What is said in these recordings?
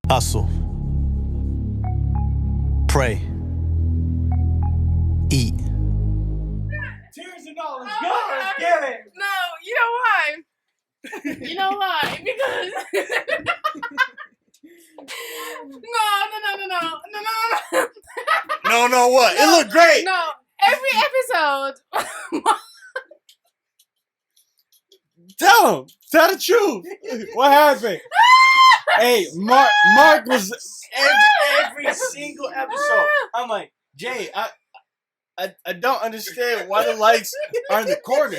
Hustle. Pray. Eat. Tears and all, let's go, let's get it. No, you know why? You know why? Because no. No, what? It looked great. No, every episode. Tell the truth. What happened? Hey, Mark was every single episode. I'm like, Jay, I don't understand why the lights are in the corner.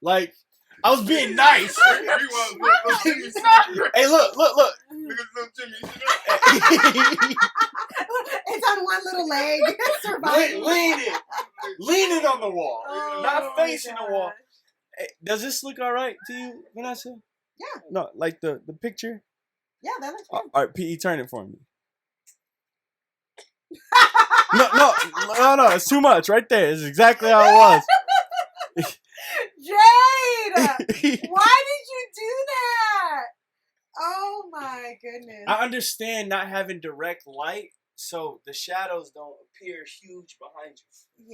Like, I was being nice. Hey, look. Look at little Jimmy. It's on one little leg. Lean it on the wall, not facing the wall. gosh. Hey, does this look all right to you, Vanessa? Yeah. No, like the picture. Yeah, that looks good. All right, PE, turn it for me. No, it's too much right there. It's exactly how it was. Jade! Why did you do that? Oh my goodness. I understand not having direct light, so the shadows don't appear huge behind you.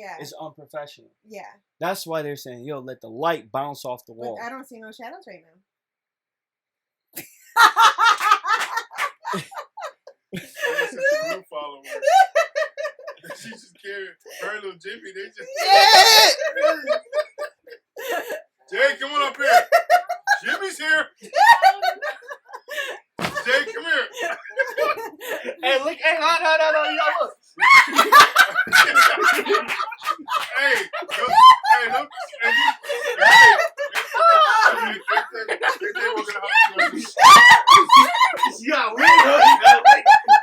Yeah. It's unprofessional. Yeah. That's why they're saying, yo, let the light bounce off the wall. But I don't see no shadows right now. That's such a new follower. She just carried her little Jimmy. They just. Jay, come on up here. Jimmy's here. Jay, come here. Hey, look. Hey, no, you gotta look. Hey, look.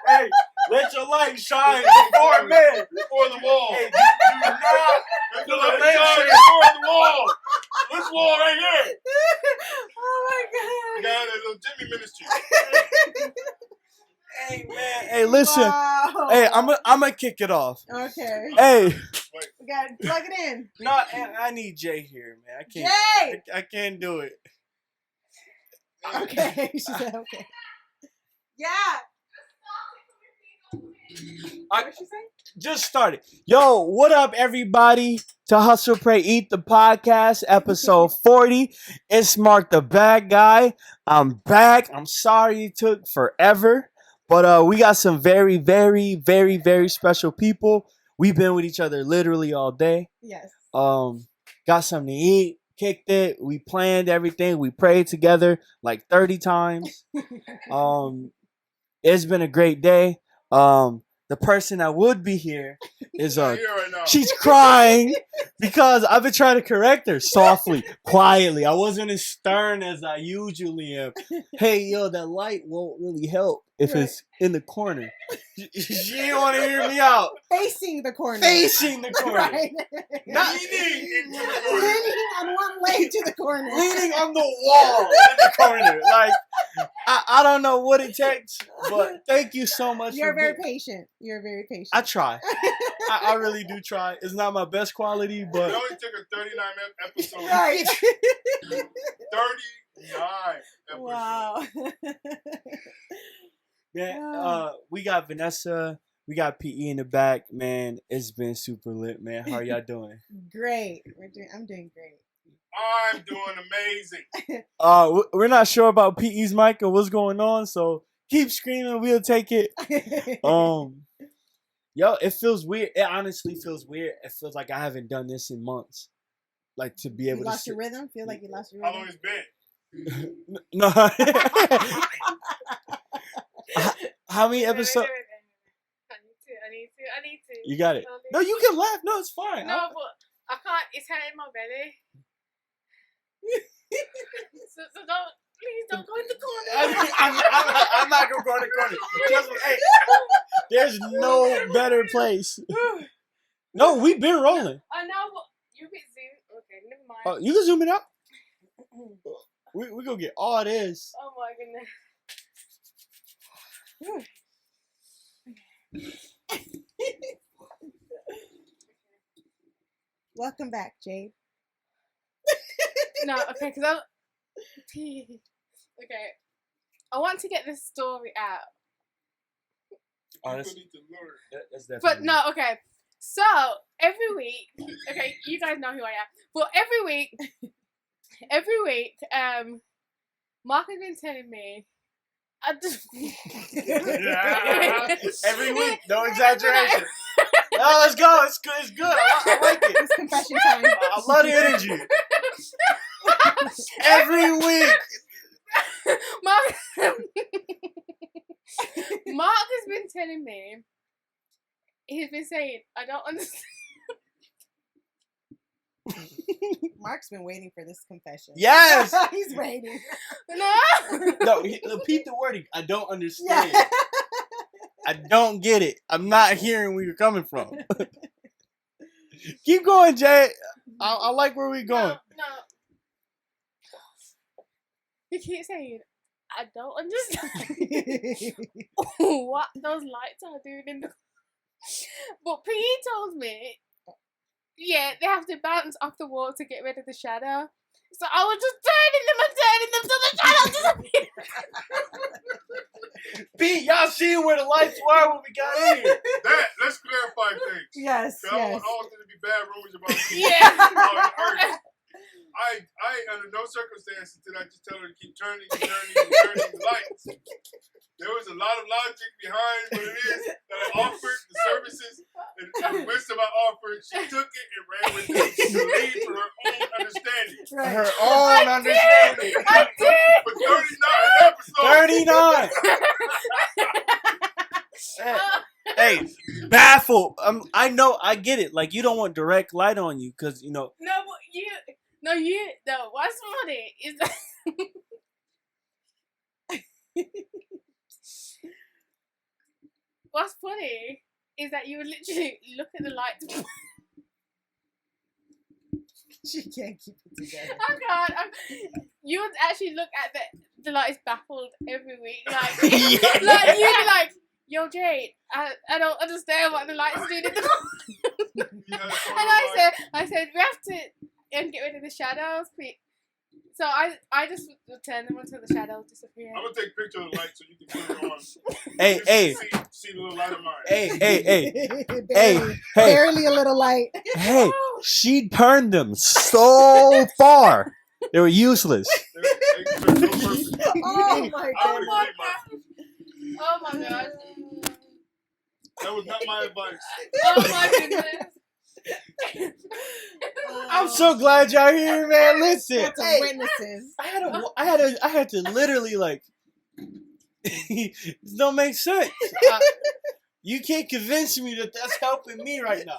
Hey, let your light shine before men. Before the wall. Hey, do not. Let the light shine before the wall. This wall right here. Oh my god. We got a little Jimmy ministry. Hey, man. Hey, listen. Wow. Hey, I'm gonna kick it off. Okay. Hey. We gotta plug it in. No, I need Jay here, man. I can't. Jay! I can't do it. Okay. She said okay. Yeah. What did she say? Just started. Yo, what up, everybody? To Hustle, Pray, Eat the podcast, episode 40. It's Mark the Bad Guy. I'm back. I'm sorry it took forever, but we got some very, very, very, very special people. We've been with each other literally all day. Yes. Got something to eat. Kicked it. We planned everything. We prayed together like 30 times. It's been a great day. The person that would be here is Here right now. she's crying because I've been trying to correct her softly, quietly. I wasn't as stern as I usually am. Hey, yo, that light won't really help if it's in the corner. She didn't want to hear me out. Facing the corner. Facing the corner. Right. Not Leaning. Leaning on one leg to the corner. leaning on the wall in the corner. Like, I don't know what it takes, but thank you so much. You're for very being- patient. You're very patient. I try. I really do try. It's not my best quality, It but only took a 39 episode. Right. 39 episodes. Wow. man, we got Vanessa, we got PE in the back, man. It's been super lit, man. How are y'all doing? Great. I'm doing great. I'm doing amazing. We're not sure about PE's mic or what's going on, so keep screaming. We'll take it. Yo, it feels weird. It honestly feels weird. It feels like I haven't done this in months. Like to be able You to. lost your rhythm? Feel like you lost your How rhythm? long it's been? No. How many episodes? I need to. You got it. No, you can laugh. No, it's fine. No, but I can't. It's hurting my belly. so please don't go in the corner. I'm not gonna go in the corner. Trust me. Hey, there's no better place. No, we've been rolling. I know, but you can zoom. Okay, never mind. Oh, you can zoom it out. We gonna get all this. Oh my goodness. Welcome back, Jade. No, okay, because I'm. Okay, I want to get this story out, Honestly, People need to learn. that's definitely. but no, okay. So every week, okay, you guys know who I am. But every week, Mark has been telling me. I just Every week, no exaggeration. No, let's go. It's good. It's good. I like it. It's confession time. I love the energy. Every week. Mark, Mark has been telling me. He's been saying, I don't understand. Mark's been waiting for this confession. Yes. He's waiting. No. No, repeat the wording. I don't understand. Yeah. I don't get it. I'm not hearing where you're coming from. Keep going, Jay. I like where we're going. No. You keep saying, I don't understand what those lights are doing in the. But P told me, yeah, they have to bounce off the wall to get rid of the shadow. So I was just turning them so the shadow disappeared. Pete, y'all seen where the lights were when we got in here. Let's clarify things. Yes, I don't yes. want there to be bad rumors about me. Yeah. I under no circumstances did I just tell her to keep turning the lights. There was a lot of logic behind what it is that I offered, the services, and the wisdom I offered. She took it and ran with it to lead for her own understanding. Right. Her own understanding. I did. For 39 episodes. 39. Hey, baffled. I know. I get it. Like, you don't want direct light on you because, you know. No, what's funny is that. What's funny is that you would literally look at the lights. She can't keep it together. Oh God! You would actually look at the lights baffled every week, like, Yeah. like you'd be like, "Yo, Jade, I don't understand what the lights do." And I said we have to get rid of the shadows. So I just would turn them until the shadows disappear. I'm gonna take a picture of the light so you can put it on. Hey. See the little light of mine. Hey. Barely a little light. Hey, she turned them so far. They were useless. They no purpose. Oh my I god. would agree, Mark. Oh my God! That was not my advice. Oh my goodness! I'm so glad y'all here, man. Listen, Got some hey, witnesses. I had to literally like. This don't make sense. You can't convince me that that's helping me right now.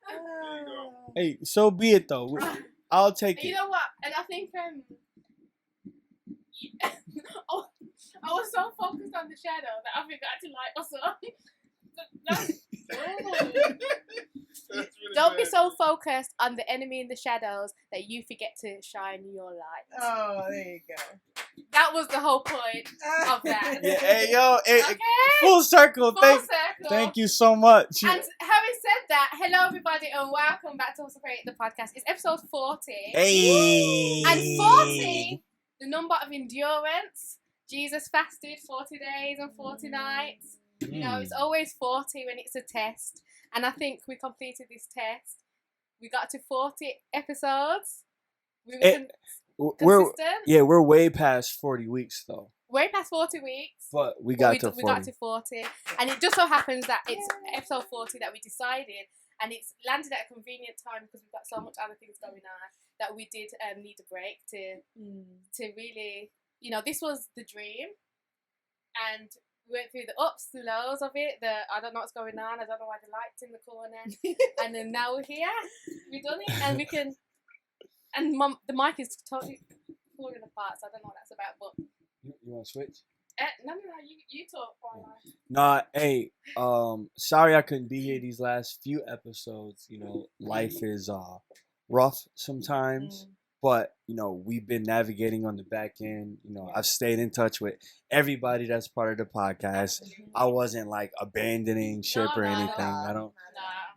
There you go. Hey, so be it though. I'll take You it. know what? And I think I was so focused on the shadow that I forgot to light us up. That's really Don't be bad. so focused on the enemy in the shadows that you forget to shine your light. Oh, there you go. That was the whole point of that. Yeah, hey yo, hey, Okay. full circle. Full Thank circle. you so much. And having said that, hello everybody and welcome back to Also Create the Podcast. It's episode 40. Hey. And 40, the number of endurance. Jesus fasted 40 days and 40 nights. You know, it's always 40 when it's a test. And I think we completed this test. We got to 40 episodes. We were consistent. We're way past 40 weeks though. Way past 40 weeks. But we got to 40. We got to 40. And it just so happens that it's episode 40 that we decided. And it's landed at a convenient time because we've got so much other things going on that we did need a break to really, you know, this was the dream. And we went through the ups, the lows of it. I don't know what's going on. I don't know why the light's in the corner. And then now we're here. We've done it. And we can... And the mic is totally falling apart, so I don't know what that's about. But You want to switch? no, you talk for a while. Nah, hey, sorry I couldn't be here these last few episodes. You know, life is rough sometimes, but you know, we've been navigating on the back end. You know, I've stayed in touch with everybody that's part of the podcast. I wasn't like abandoning ship or anything.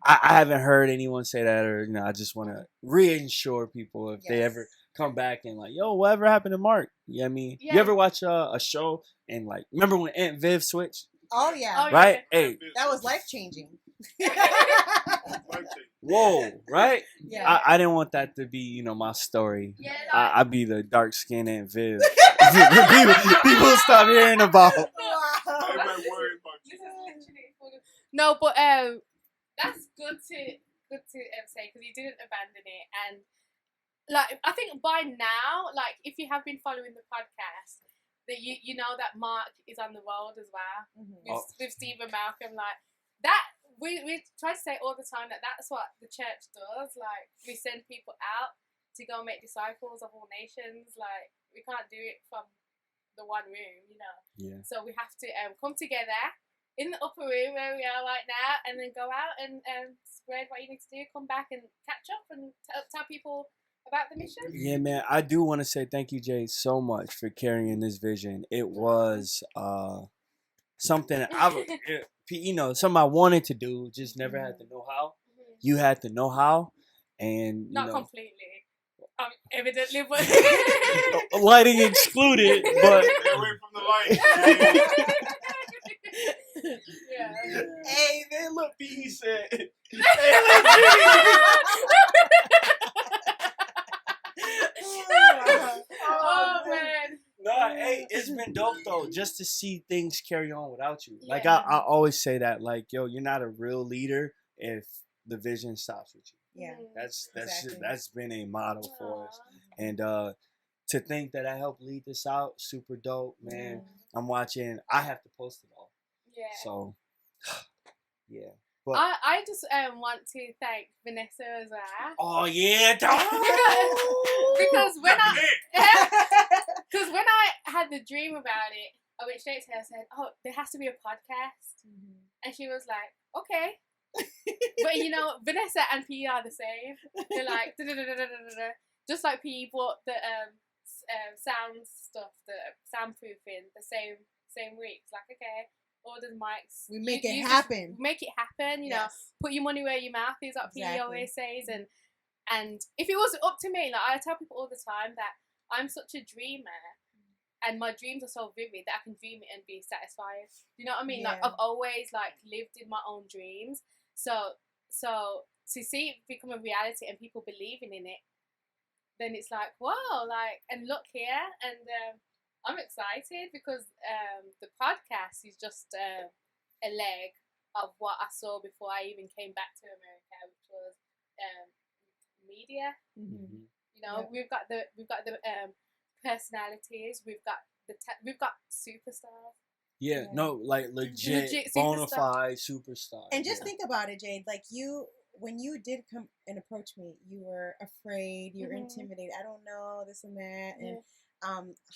I haven't heard anyone say that, or I just want to reassure people if they Yes. ever come back and like, yo, whatever happened to Mark? You know what I mean? Yeah. You ever watch a show and like, remember when Aunt Viv switched? Oh yeah, Oh, Right? yeah. Hey, that was life changing. whoa, right? Yeah. I didn't want that to be, my story. Yeah, like, I'd be the dark skinned Aunt Viv. people stop hearing about. Wow. Everybody worried about this you. is literally full of- No, but that's good to say because you didn't abandon it, and like I think by now, like if you have been following the podcast, that you know that Mark is on the road as well with Stephen Malcolm, like that. We try to say all the time that that's what the church does. Like we send people out to go make disciples of all nations. Like we can't do it from the one room, Yeah. So we have to come together in the upper room where we are right now, and then go out and spread what you need to do. Come back and catch up and tell people about the mission. Yeah, man. I do want to say thank you, Jade, so much for carrying this vision. It was something something I wanted to do, just never had to know how. You had to know how, and Not completely. Evidently, but lighting excluded. But Stay away from the light. yeah. hey, man, look, he said. Oh man. No, hey, it's been dope though, just to see things carry on without you. Like Yeah. I always say that, like, yo, you're not a real leader if the vision stops with you. Yeah. Exactly. That's been a model for us. And to think that I helped lead this out, super dope, man. I'm watching. I have to post it all. Yeah. So, yeah. But I just want to thank Vanessa as well. oh yeah, because when I had the dream about it, I went straight to her and said, "Oh, there has to be a podcast," and she was like, "Okay." But Vanessa and PE are the same. They're like da-da-da-da-da-da-da. Just like PE bought the sound stuff, the soundproofing, the same week. It's like, okay, order the mics. We make it you happen. Make it happen. Yes. Put your money where your mouth is. Like PE Exactly. always says. And if it was up to me, like I tell people all the time that I'm such a dreamer. And my dreams are so vivid that I can dream it and be satisfied. You know what I mean? Like Yeah. I've always lived in my own dreams. So to see it become a reality and people believing in it, then it's like, wow, and look here, and I'm excited because the podcast is just a leg of what I saw before I even came back to America, which was media. We've got the personalities, we've got superstars. Yeah, no, like legit bona fide superstar. And just think about it, Jade. Like when you did come and approach me, you were afraid, you were intimidated. I don't know this and that, and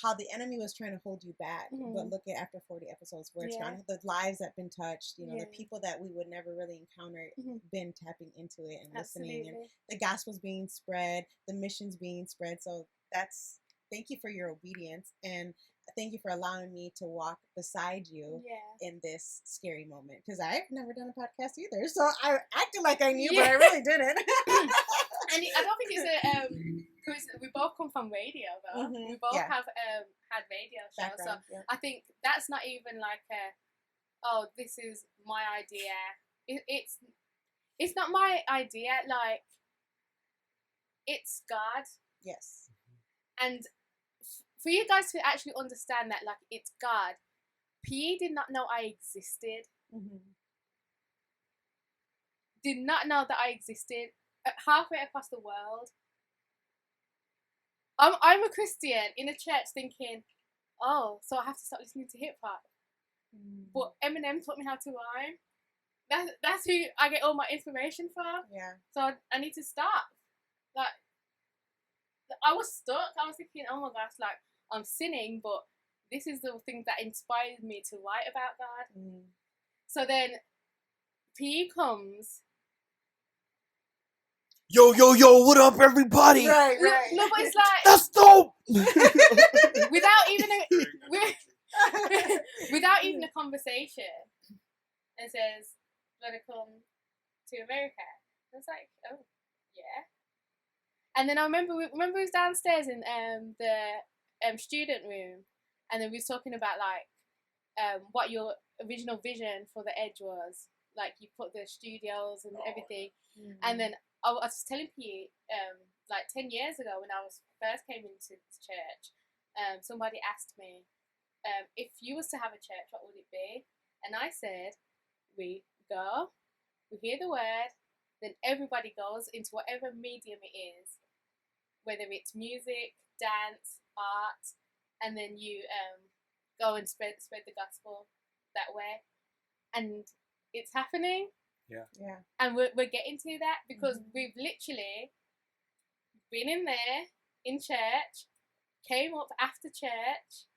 how the enemy was trying to hold you back. But look at after 40 episodes, where it's found the lives that have been touched. The people that we would never really encounter, been tapping into it and listening, and the gospel's being spread, the missions being spread. So thank you for your obedience, and thank you for allowing me to walk beside you in this scary moment. Because I've never done a podcast either. So I acted like I knew, but I really didn't. And I don't think it's because we both come from radio, though. We both have had radio shows. Background, so I think that's not even like this is my idea. It's not my idea. Like, it's God. Yes. And for you guys to actually understand that, like, it's God. PE did not know I existed. Did not know that I existed. Halfway across the world. I'm a Christian in a church thinking, oh, so I have to start listening to hip hop. But Eminem taught me how to rhyme. That's who I get all my information from. Yeah. So I need to stop. Like, I was stuck. I was thinking, oh my gosh, like, I'm sinning, but this is the thing that inspired me to write about God. So then PE comes. Yo, what up, everybody? Right. No, but it's like, That's dope. without even a conversation, and says, "Gonna come to America. I was like, oh, yeah. And then I remember we was downstairs in the student room, and then we was talking about like what your original vision for the Edge was. Like you put the studios and everything, and then I was telling Pete like 10 years ago when I first came into this church, somebody asked me if you was to have a church, what would it be? And I said, we go, we hear the word, then everybody goes into whatever medium it is, whether it's music, dance, art, and then you go and spread the gospel that way. And it's happening. Yeah. And we're getting to that because we've literally been in there in church, came up after church,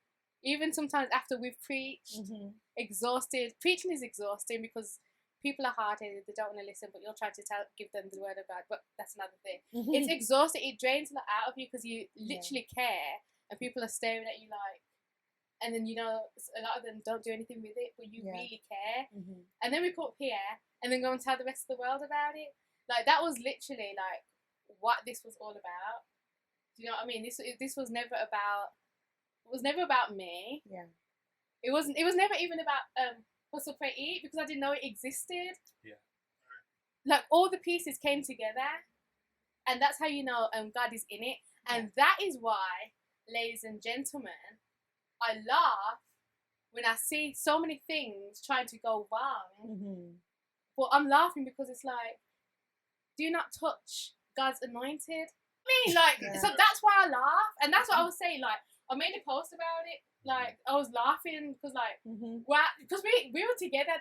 even sometimes after we've preached, exhausted. Preaching is exhausting because people are hard-headed, they don't want to listen, but you're trying to give them the word of God, but that's another thing. It's exhausting, it drains a lot out of you because you literally care, and people are staring at you like, and then you know, a lot of them don't do anything with it, but you really care. And then we come up here, and then go and tell the rest of the world about it. Like, that was literally, like, what this was all about. Do you know what I mean? This was never about, it was never about me. Yeah. It was never even about Hustle, Pray, Eat, because I didn't know it existed. Yeah. Like, all the pieces came together, and that's how you know God is in it. And that is why, ladies and gentlemen, I laugh when I see so many things trying to go wrong. But I'm laughing because it's like, do not touch God's anointed. Like, so that's why I laugh. And that's what I was saying. Like, I made a post about it. Like, I was laughing because, like, because we were together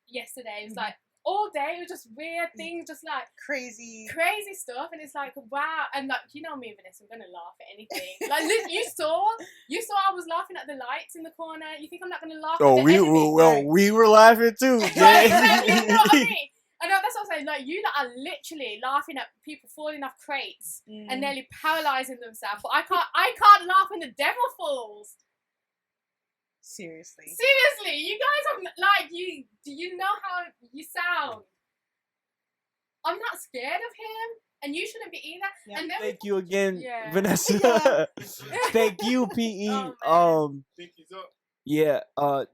yesterday. It was like, all day, it was just weird things, just like crazy stuff. And it's like, wow. And like, you know me, Vanessa, I'm going to laugh at anything. Like, you saw I was laughing at the lights in the corner. You think I'm not going to laugh at the enemy? We were laughing too. You know what I mean? I know, that's what I'm saying. Like, you lot are literally laughing at people falling off crates and nearly paralyzing themselves. But I can't laugh when the devil falls. Seriously, you guys have, like, do you know how you sound? I'm not scared of him, and you shouldn't be either. Yeah. And then Thank you again, Yeah. Vanessa. Thank you, PE. Think he's up. Yeah.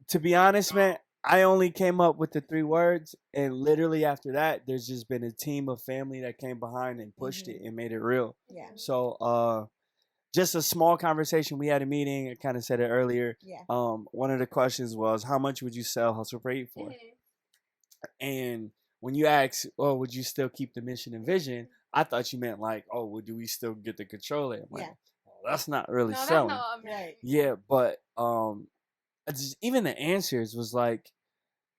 To be honest, man, I only came up with the 3 words, and literally after that, there's just been a team of family that came behind and pushed it and made it real. Yeah. So, just a small conversation. We had a meeting. I kind of said it earlier. Yeah. One of the questions was, how much would you sell Hustle Pray Eat for? And when you ask, oh, would you still keep the mission and vision? I thought you meant like, oh, well, do we still get to control it? I'm like, well, that's not really selling. That's not what I meant. Yeah, but even the answers was like,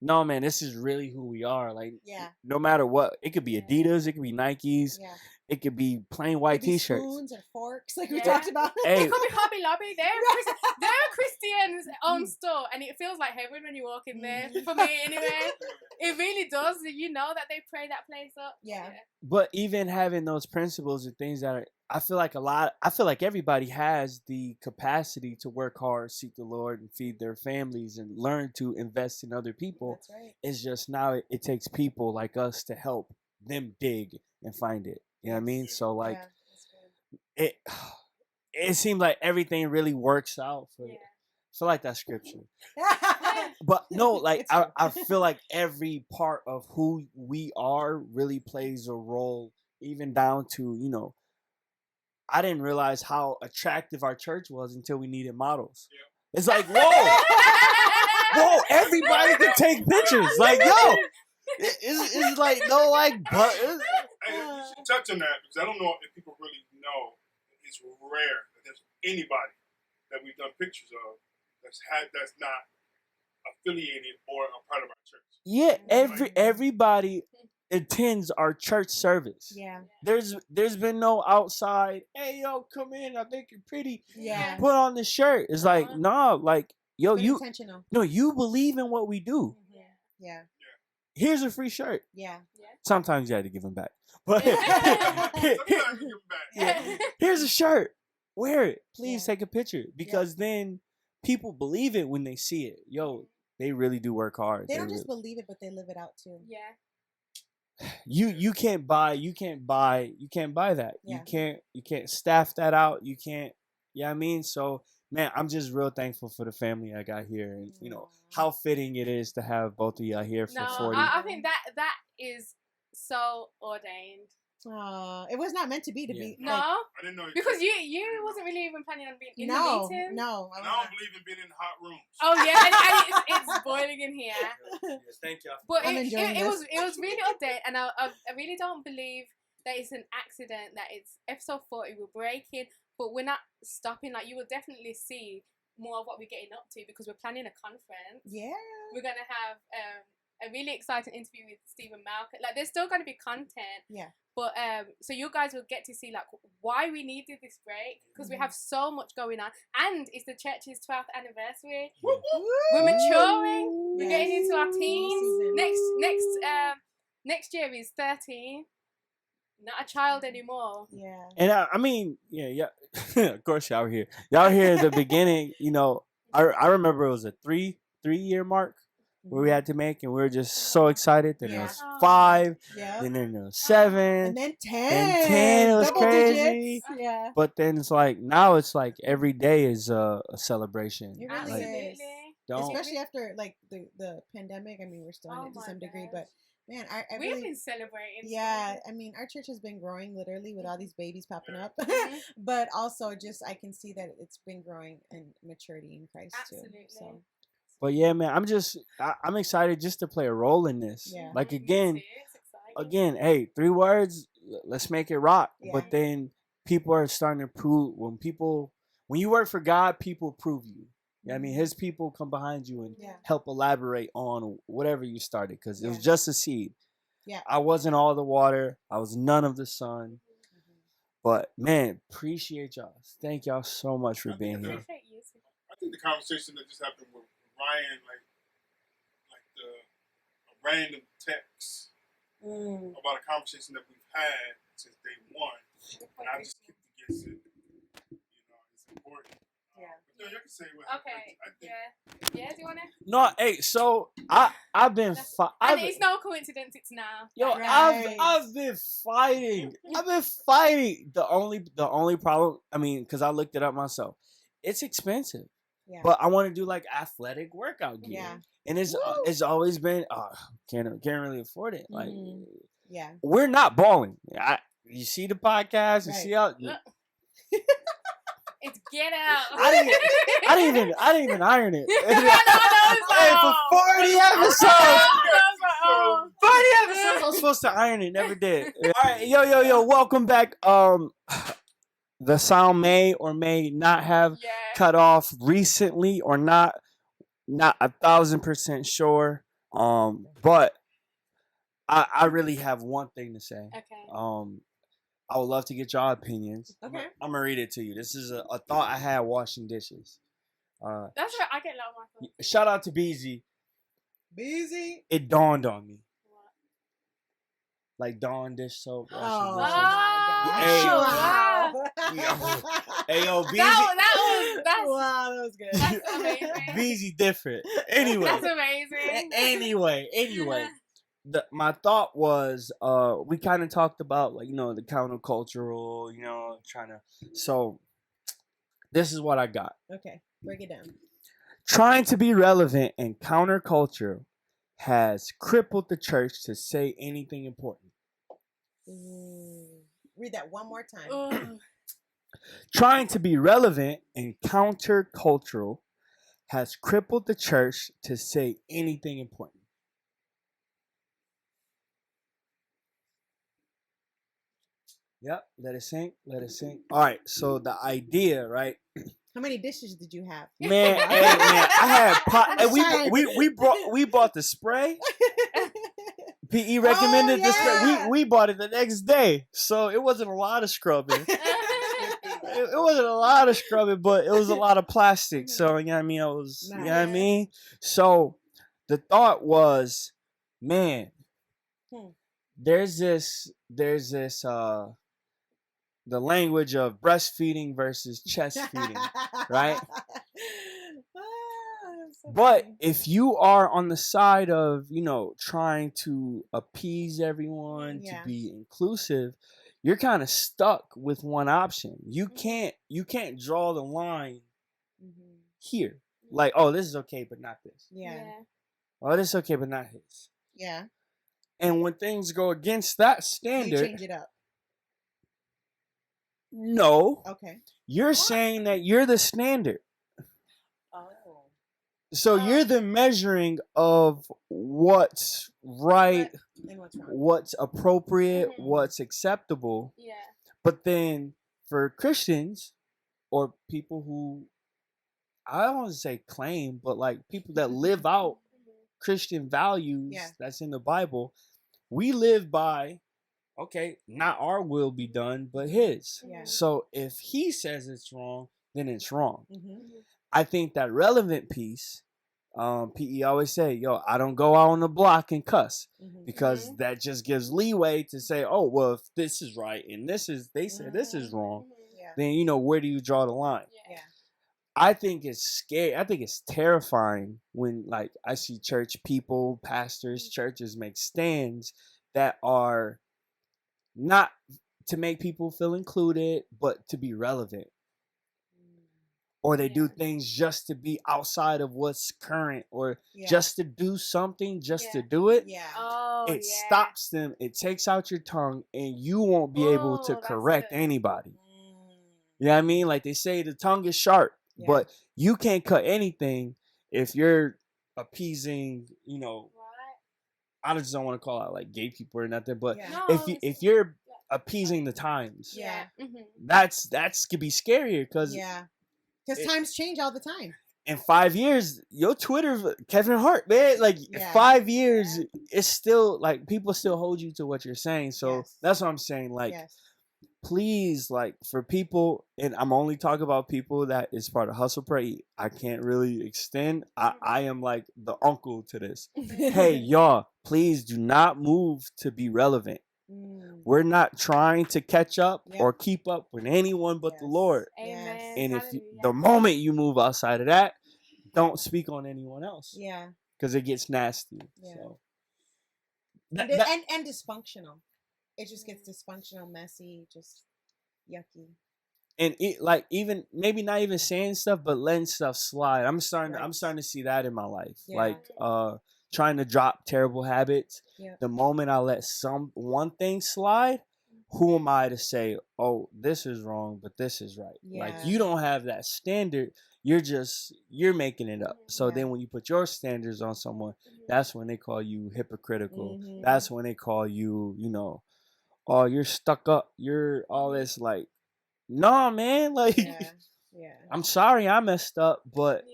no, man, this is really who we are. Like, no matter what, it could be Adidas, it could be Nikes, it could be plain white T-shirts, spoons and forks, like we talked about. Hey, It could be Hobby Lobby. They're Christian's own store, and it feels like heaven when you walk in there. For me, anyway, it really does. You know that they pray that place up. Yeah. But even having those principles and things that are, I feel like everybody has the capacity to work hard, seek the Lord, and feed their families and learn to invest in other people. That's right. It's just now it takes people like us to help them dig and find it. You know what I mean? So like it seems like everything really works out for I feel like that's scripture. But no, like I feel like every part of who we are really plays a role, even down to, you know, I didn't realize how attractive our church was until we needed models. Yeah. It's like, whoa, everybody can take pictures. Like, yo, it's like, no, like, but. Hey, you should touch on that because I don't know if people really know. It's rare that there's anybody that we've done pictures of that's not affiliated or a part of our church. Yeah, everybody attends our church service. Yeah. There's been no outside, hey yo, come in, I think you're pretty. Yeah. Put on the shirt. It's like, nah, like, yo, But intentional. No, you believe in what we do. Yeah. Here's a free shirt. Yeah. Sometimes you had to give them back. But here's a shirt. Wear it. Please take a picture. Because then people believe it when they see it. Yo, they really do work hard. They don't just believe it, but they live it out too. Yeah. you can't buy that. Yeah. You can't staff that out. You can't. Yeah, I mean, so man, I'm just real thankful for the family I got here, and how fitting it is to have both of y'all here for No, 40. I think that is so ordained. It was not meant to be Yeah. be. No, Like, I didn't know it. because you wasn't really even planning on being in the no, meeting. no. And I don't believe in being in hot rooms. Oh yeah, and it's boiling in here. Yes, thank y'all. But I'm enjoying it this. was really ordained, and I really don't believe that it's an accident that it's episode 40. We're breaking, but we're not stopping. Like, you will definitely see more of what we're getting up to because we're planning a conference. Yeah. We're gonna have a really exciting interview with Stephen Malcolm. Like, there's still gonna be content. Yeah. But so you guys will get to see like why we needed this break because we have so much going on, and it's the church's 12th anniversary. We're maturing. We're getting into our teens. Next year is 13. Not a child anymore. Yeah. And I mean, yeah. Of course, y'all here. Y'all here at the beginning. I remember it was a 3-year mark where we had to make, and we were just so excited. Then it was 5, Yeah. and then it was 7, And then 10. and 10. It was Double crazy. digits. Yeah. But then it's like now it's like every day is a celebration. It really Like, Absolutely. is. don't Especially after like the pandemic. I mean, we're still in it to my some degree, gosh. but man, I We've really, been celebrating. yeah, I mean, our church has been growing literally with all these babies popping up, Mhm. but also just I can see that it's been growing in maturity in Christ Absolutely. too. So But yeah, man, I'm excited just to play a role in this. Yeah. Like Me again, too, it's exciting. hey, 3 words, let's make it rock. Yeah. But then people are starting to prove when you work for God, people prove you. Yeah, I mean, His people come behind you and Yeah. help elaborate on whatever you started because it was Yeah. just a seed. Yeah. I wasn't all the water. I was none of the sun. But man, appreciate y'all. Thank y'all so much for being here. Appreciate you too. I think the conversation that just happened with Ryan, like a random text about a conversation that we've had since day one, and I just kicked against it. It's important. Yeah. But no, you can say what. Okay. I think, Yeah. Do you wanna? No, hey, so I've been And it's no coincidence. It's now. Yo, Right. I've been fighting. I've been fighting. The only problem, I mean, because I looked it up myself, it's expensive. Yeah. But I want to do like athletic workout gear, Yeah. and it's always been can't really afford it. Like Yeah. we're not balling. You see the podcast, you Right. see how It's get out. I didn't even iron it. it's Hey, like, for oh. 40 episodes. Oh. 40 episodes. I was supposed to iron it, never did. All right, yo, welcome back. The sound may or may not have Yeah. cut off recently, or not 1,000% sure. But I really have one thing to say. Okay. I would love to get y'all opinions. Okay. I'm gonna read it to you. This is a thought I had washing dishes. That's right. I get a lot of my thoughts. Shout out to BZ. Busy. It dawned on me. What? Like Dawn dish soap. Oh, washing my dishes. gosh. Wow. Hey yo, BZ. That's Wow, that was good. That's amazing. BZ different. Anyway. That's amazing. Anyway. My thought was we kind of talked about like the countercultural, trying to. So this is what I got. Okay, break it down. Trying to be relevant in counterculture has crippled the church to say anything important. Read that one more time. Ugh. Trying to be relevant in countercultural has crippled the church to say anything important. Yep, let it sink. All right, so the idea, right? How many dishes did you have? Man, I had pot. And Sorry. we bought the spray. PE recommended the spray. yeah. We bought it the next day, so it wasn't a lot of scrubbing. It wasn't a lot of scrubbing, but it was a lot of plastic. So you know what I mean. You know what I mean. So the thought was, man, there's this the language of breastfeeding versus chest feeding, right? But if you are on the side of, trying to appease everyone, to Yeah. be inclusive, you're kind of stuck with one option. You can't draw the line here. Like, oh, this is okay, but not this. Yeah. Oh, this is okay, but not his. Yeah. And when things go against that You standard, change it up. no, Okay. you're saying that you're the standard. Oh. So you're the measuring of what's right, And what's wrong? what's appropriate, what's acceptable. Yeah. But then for Christians or people who, I don't want to say claim, but like people that live out Christian values that's in the Bible, we live by, okay, not our will be done, but his. Yeah. So if he says it's wrong, then it's wrong. Mm-hmm. I think that relevant piece, PE always say, yo, I don't go out on the block and cuss because that just gives leeway to say, oh, well, if this is right and they say this is wrong, then, where do you draw the line? Yeah. I think it's scary. I think it's terrifying when, like, I see church people, pastors, churches make stands that are not to make people feel included, but to be relevant. Or they do things just to be outside of what's current, or just to do something, just to do it. Yeah. Oh, it stops them. It takes out your tongue, and you won't be able to correct anybody. You know what I mean? Like they say, the tongue is sharp, but you can't cut anything if you're appeasing. I just don't want to call out like gay people or nothing, but if you're appeasing the times, that's could be scarier because because times change all the time. In 5 years, your Twitter, Kevin Hart, man, like 5 years, it's still like people still hold you to what you're saying. So that's what I'm saying. Like, please, like for people, and I'm only talking about people that is part of Hustle Pray Eat. I can't really extend. I am like the uncle to this. Hey, y'all, please do not move to be relevant. We're not trying to catch up or keep up with anyone but the Lord. Amen. And if the moment you move outside of that, don't speak on anyone else. Yeah. Because it gets nasty. Yeah. So. And dysfunctional. It just gets dysfunctional, messy, just yucky. And it, like even maybe not even saying stuff, but letting stuff slide. I'm starting to see that in my life. Yeah. Like trying to drop terrible habits. Yeah. The moment I let one thing slide, who am I to say, oh, this is wrong, but this is right? Yeah. Like you don't have that standard. You're making it up. So then when you put your standards on someone, that's when they call you hypocritical. That's when they call you, oh, you're stuck up. You're all this like, nah, man. Like, I'm sorry I messed up, but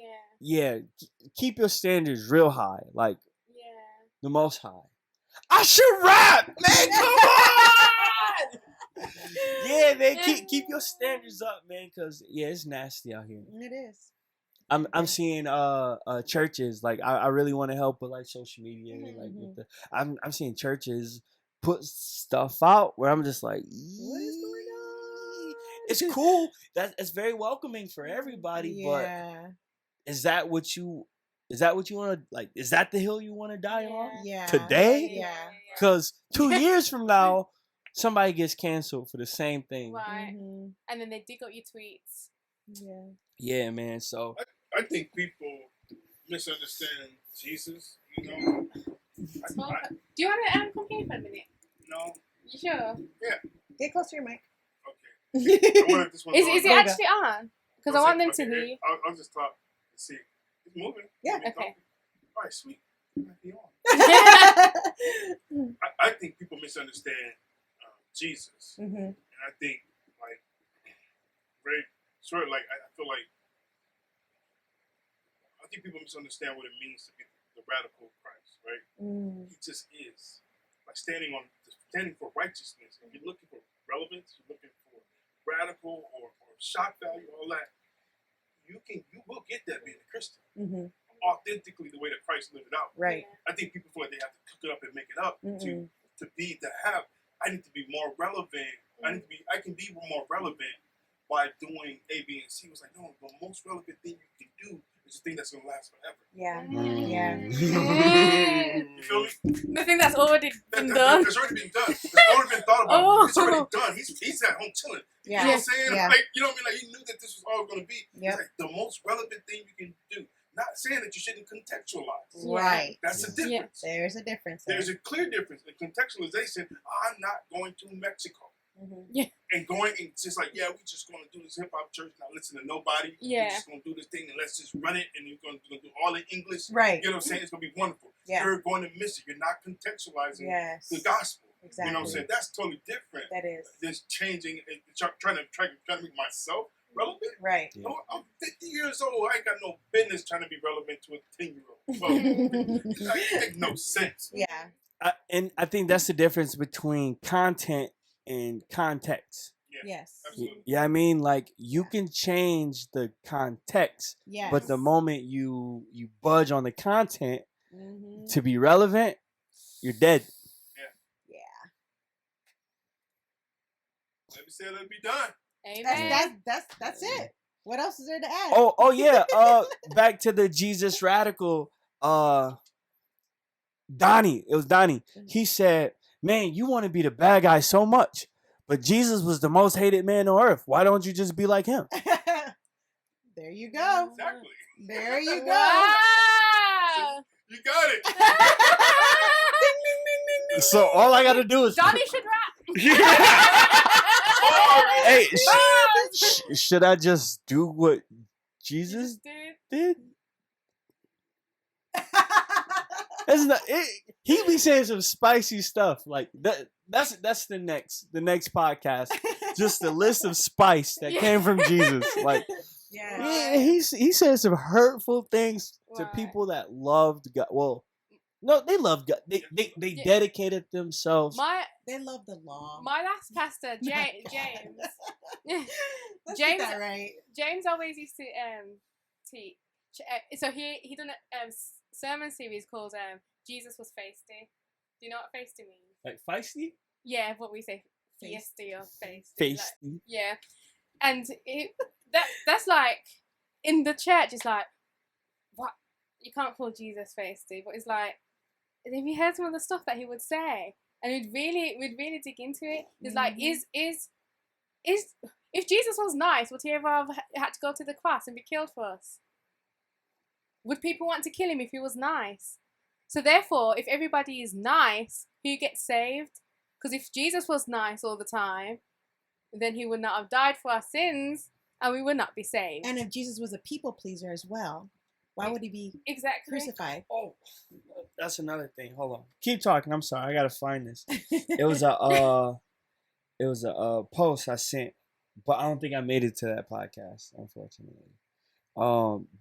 keep your standards real high. Like, the most high. I should rap, man. Come on. Yeah, man. Keep your standards up, man. Cause it's nasty out here. It is. I'm seeing churches like I really want to help with like social media like with I'm seeing churches put stuff out where I'm just like, what is going on? It's cool. That's very welcoming for everybody, but is that what you want to like? Is that the hill you want to die on? Yeah. Today? Yeah. Because 2 years from now, somebody gets canceled for the same thing. Right. And then they dig up your tweets. Yeah. Yeah, man. So I think people misunderstand Jesus. You know. Do you want to come here for a minute? No. You sure? Yeah. Get close to your mic. Okay. I wonder if this one's Is it actually on? Because I want them to hear you. I'll just talk and see. It's moving. Yeah. Okay. All right, sweet. It might be on. I think people misunderstand Jesus. And I think, like, very short, like, I feel like, I think people misunderstand what it means to be the radical Christ, right? He just is. Like, standing for righteousness. If you're looking for relevance, you're looking for radical or shock value, all that, you will get that being a Christian. Authentically, the way that Christ lived it out. Right. I think people feel like they have to cook it up and make it up to have. I need to be more relevant. I can be more relevant by doing A, B, and C. It was like, no, the most relevant thing you can do It's a thing that's gonna last forever. Yeah. Mm. Yeah. You feel me? The thing that's already been That- done. That's already been done. It's already been thought about. Oh. It's already done. He's at home chilling. Yeah. You know what I'm saying? Yeah. Like, you know what I mean? Like, he knew that this was all going to be. Yep. It's like the most relevant thing you can do. Not saying that you shouldn't contextualize. Right. That's the difference. There's a difference. There. There's a clear difference. In contextualization, I'm not going to Mexico. Mm-hmm. And going and just like, yeah, we're just going to do this hip hop church, not listen to nobody. Yeah. We're just going to do this thing and let's just run it and we're going to do all in English. Right. You know what I'm saying? It's going to be wonderful. Yeah. You're going to miss it. You're not contextualizing Yes. the gospel. Exactly. You know what I'm saying? That's totally different. That is. Just changing and trying to make myself relevant. Right. Yeah. I'm 50 years old. I ain't got no business trying to be relevant to a 10-year-old. That make no sense. Yeah. And I think that's the difference between content and context. Yes. Absolutely. Yeah, I mean, like you can change the context, Yes. but the moment you budge on the content Mm-hmm. to be relevant, you're dead. Yeah. Let me say, let it be done. Amen. That's it. What else is there to add? Oh yeah. Back to the Jesus radical. Donnie. It was Donnie. He said, "Man, you want to be the bad guy so much, but Jesus was the most hated man on earth. Why don't you just be like him?" There you go. Exactly. There you go. Wow. You got it. So all I gotta do is. Donnie should rap. Hey, should I just do what Jesus did? It's not, he be saying some spicy stuff like that. That's the next podcast. Just a list of spice that came from Jesus. Like, Yeah. he said some hurtful things to Right. people that loved God. Well, no, they loved God. They Yeah. dedicated themselves. They love the law. My last pastor, James. Let's James- get that right. James always used to teach. So he done a sermon series called Jesus Was Feisty. Do you know what feisty means? Like feisty, Yeah, what we say, Feist. feisty or feisty. feisty. Like, yeah, and that's like in the church. It's like, what, you can't call Jesus feisty, but it's like, if you heard some of the stuff that he would say, and we'd really dig into it. It's like, is if Jesus was nice, would he ever have had to go to the cross and be killed for us? Would people want to kill him if he was nice? So therefore, if everybody is nice, who gets saved? Because if Jesus was nice all the time, then he would not have died for our sins, and we would not be saved. And if Jesus was a people pleaser as well, why would he be Exactly. crucified? Oh, that's another thing. Hold on. Keep talking. I'm sorry. I gotta find this. It was a post I sent, but I don't think I made it to that podcast, unfortunately.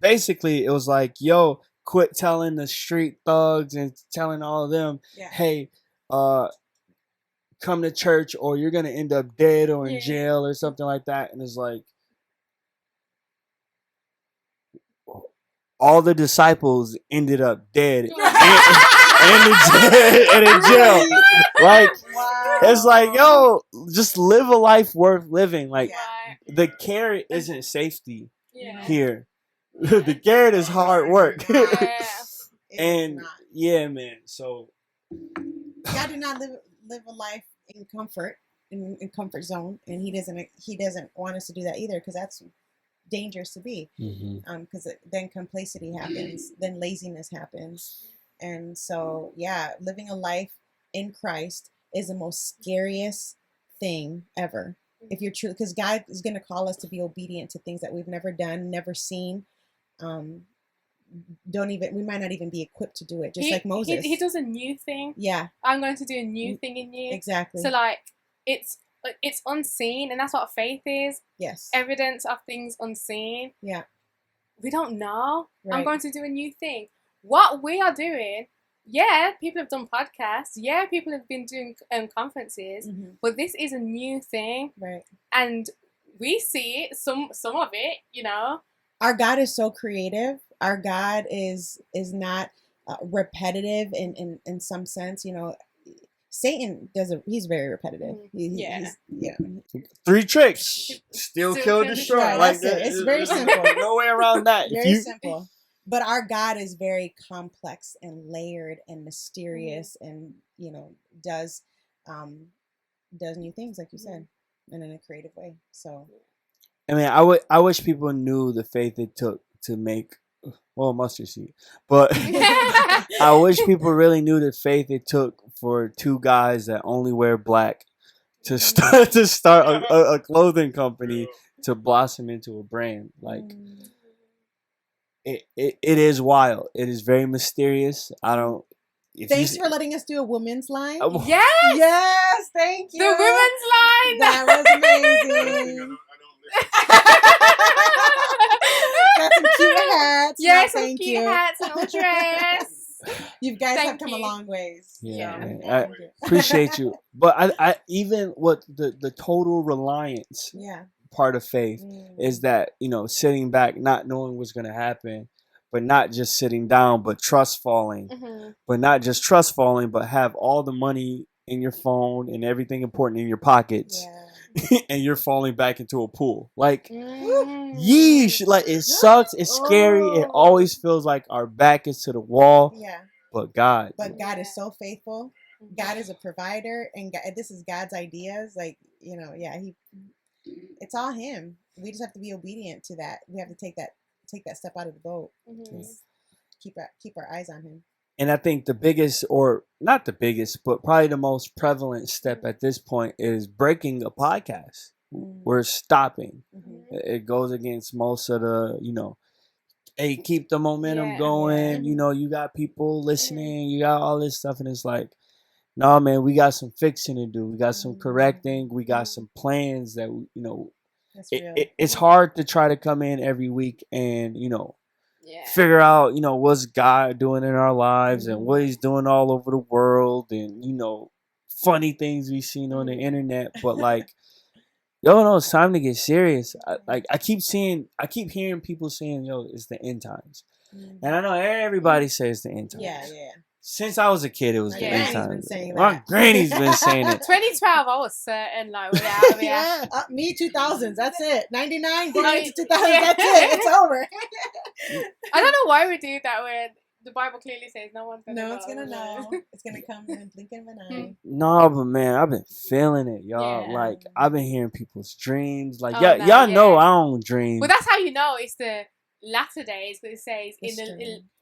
Basically, it was like, yo, quit telling the street thugs and telling all of them, Yeah. hey, come to church or you're gonna end up dead or in Yeah. jail or something like that. And it's like, all the disciples ended up dead and in jail. Like, Wow. it's like, yo, just live a life worth living. Like, Right. the carrot isn't safety Yeah. here. The carrot is hard work. Yeah. It is And not. yeah, man. So God did not live a life in comfort, in comfort zone, and he doesn't want us to do that either, because that's dangerous to be. Because then complacency happens, then laziness happens, and so living a life in Christ is the most scariest thing ever. If you're true, because God is going to call us to be obedient to things that we've never done, never seen. We might not even be equipped to do it, just like Moses. He does a new thing. Yeah, I'm going to do a new thing in you. exactly. So like it's unseen, and that's what faith is. Yes. Evidence of things unseen. Yeah. We don't know. I'm Right. going to do a new thing. What we are doing, people have done podcasts. People have been doing conferences. Mhm. But this is a new thing, Right. and we see it. Some of it, Our God is so creative. Our God is not repetitive in some sense. Satan he's very repetitive. Yeah. He's 3 tricks. Still kill, destroy. destroy. Like That's it. It's very simple. No way around that. Very simple. But our God is very complex and layered and mysterious, and does new things, like you said, and in a creative way. So, I mean, I wish people knew the faith it took to make mustard seed, but I wish people really knew the faith it took for two guys that only wear black to start a clothing company to blossom into a brand. Like it is wild. It is very mysterious. I don't. Thanks for letting us do a women's line. Yes, thank you. The women's line. That was amazing. Got some cute hats. Yeah, some cute hats and a dress. You guys have come a long ways. Yeah, man. I appreciate you. But I even what the total reliance part of faith is that, sitting back, not knowing what's going to happen, but not just sitting down, but trust falling. But not just trust falling, but have all the money in your phone and everything important in your pockets. And you're falling back into a pool. Like, yeesh. Like, it sucks. It's scary. It always feels like our back is to the wall. Yeah. But God is so faithful. God is a provider, and this is God's ideas. Like, it's all Him. We just have to be obedient to that. We have to take that step out of the boat. Keep our eyes on Him. And I think the biggest, or not the biggest, but probably the most prevalent step at this point is breaking a podcast. We're stopping. It goes against most of the, hey, keep the momentum going. You got people listening. You got all this stuff. And it's like, no, man, we got some fixing to do. We got some correcting. We got some plans that, it's hard to try to come in every week and, figure out, what's God doing in our lives and what He's doing all over the world and, funny things we've seen on the internet. But like, no, it's time to get serious. I keep hearing people saying, it's the end times. And I know everybody says the end times. Yeah. Since I was a kid, it was the end times. My granny's been saying it. 2012, I was certain, like, without me 2000s, that's it. 99, going into 2000s, that's it. It's over. I don't know why we do that when the Bible clearly says no one's going to know. No one's going to know. It's going to come in a blink of an eye. No, but man, I've been feeling it, y'all. Like, I've been hearing people's dreams. Like, y'all know I don't dream. Well, that's how you know it's the latter days, because it says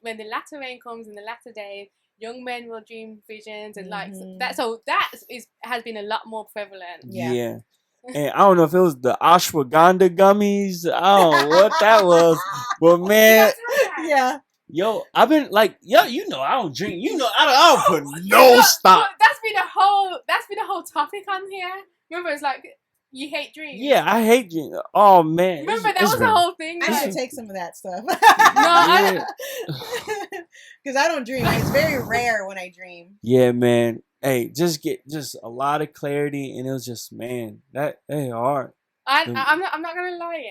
when the latter rain comes in the latter days, young men will dream visions and like that. So that has been a lot more prevalent. Yeah. And I don't know if it was the ashwagandha gummies. I don't know what that was. But man, yo, I've been like, I don't drink. I don't put no stop. That's been a whole topic on here. Remember, it's like, you hate dreams. Yeah, I hate dreams. Oh man, remember that was the whole thing. I should take some of that stuff. Because I don't dream. It's very rare when I dream. Yeah, man. Hey, just get a lot of clarity, and it was just, man, that ain't hard. I'm not gonna lie.